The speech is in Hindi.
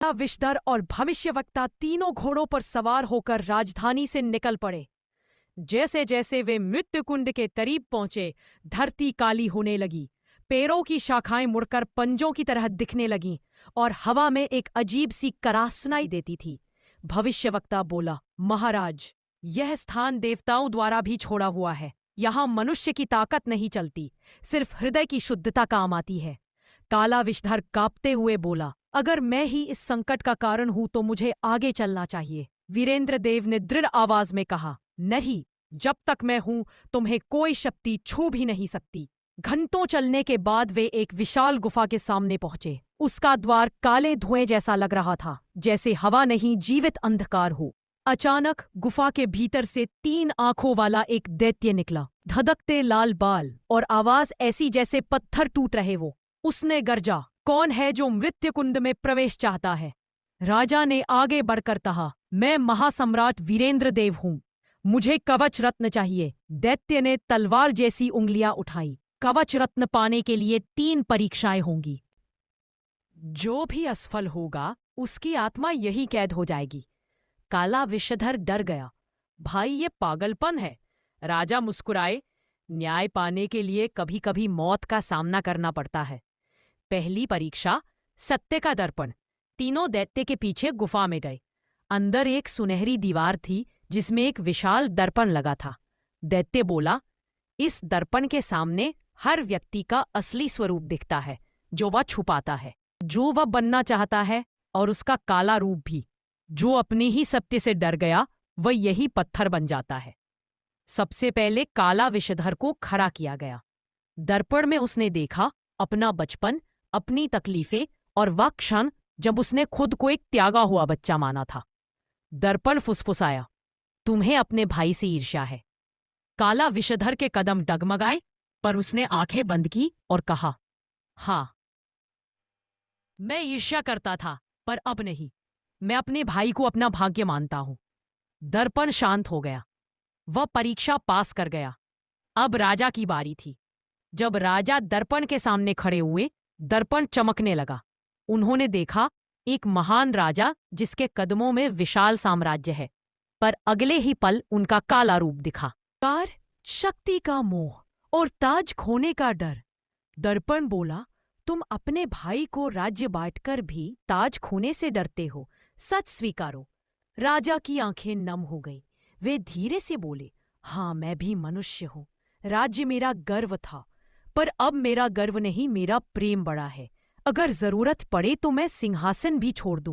विषधर और भविष्यवक्ता तीनों घोड़ों पर सवार होकर राजधानी से निकल पड़े। जैसे जैसे वे मृत्यु कुंड के करीब पहुंचे, धरती काली होने लगी, पेड़ों की शाखाएं मुड़कर पंजों की तरह दिखने लगीं और हवा में एक अजीब सी कराह सुनाई देती थी। भविष्यवक्ता बोला, महाराज, यह स्थान देवताओं द्वारा भी छोड़ा हुआ है। यहाँ मनुष्य की ताकत नहीं चलती, सिर्फ हृदय की शुद्धता काम आती है। काला विषधर कांपते हुए बोला, अगर मैं ही इस संकट का कारण हूं तो मुझे आगे चलना चाहिए। वीरेंद्र देव ने दृढ़ आवाज में कहा, नहीं, जब तक मैं हूं तुम्हें कोई शक्ति छू भी नहीं सकती। घंटों चलने के बाद वे एक विशाल गुफा के सामने पहुंचे। उसका द्वार काले धुएं जैसा लग रहा था, जैसे हवा नहीं जीवित अंधकार हो। अचानक गुफा के भीतर से 3 आंखों वाला एक दैत्य निकला, धधकते लाल बाल और आवाज ऐसी जैसे पत्थर टूट रहे वो। उसने गर्जा, कौन है जो मृत्यु कुंड में प्रवेश चाहता है? राजा ने आगे बढ़कर कहा, मैं महासम्राट वीरेंद्र देव हूं, मुझे कवच रत्न चाहिए। दैत्य ने तलवार जैसी उंगलियां उठाई। कवच रत्न पाने के लिए 3 परीक्षाएं होंगी। जो भी असफल होगा उसकी आत्मा यही कैद हो जाएगी। काला विषधर डर गया, भाई ये पागलपन है। राजा मुस्कुराए, न्याय पाने के लिए कभी कभी मौत का सामना करना पड़ता है। पहली परीक्षा, सत्य का दर्पण। तीनों दैत्य के पीछे गुफा में गए। अंदर एक सुनहरी दीवार थी जिसमें एक विशाल दर्पण लगा था। दैत्य बोला, इस दर्पण के सामने हर व्यक्ति का असली स्वरूप दिखता है जो वह छुपाता है, जो वह बनना चाहता है, और उसका काला रूप भी। जो अपनी ही सत्य से डर गया वह यही पत्थर बन जाता है। सबसे पहले काला विषधर को खड़ा किया गया। दर्पण में उसने देखा अपना बचपन, अपनी तकलीफें और वह क्षण जब उसने खुद को एक त्यागा हुआ बच्चा माना था। दर्पण फुसफुसाया, तुम्हें अपने भाई से ईर्ष्या है। काला विषधर के कदम डगमगाए, पर उसने आंखें बंद की और कहा, हां, मैं ईर्ष्या करता था, पर अब नहीं। मैं अपने भाई को अपना भाग्य मानता हूं। दर्पण शांत हो गया। वह परीक्षा पास कर गया। अब राजा की बारी थी। जब राजा दर्पण के सामने खड़े हुए, दर्पण चमकने लगा। उन्होंने देखा एक महान राजा जिसके कदमों में विशाल साम्राज्य है, पर अगले ही पल उनका काला रूप दिखा। कार, शक्ति का मोह और ताज खोने का डर। दर्पण बोला, तुम अपने भाई को राज्य बांटकर भी ताज खोने से डरते हो। सच स्वीकारो। राजा की आंखें नम हो गई। वे धीरे से बोले, हाँ, मैं भी मनुष्य हूं। राज्य मेरा गर्व था, पर अब मेरा गर्व नहीं, मेरा प्रेम बड़ा है। अगर जरूरत पड़े तो मैं सिंहासन भी छोड़ दूं।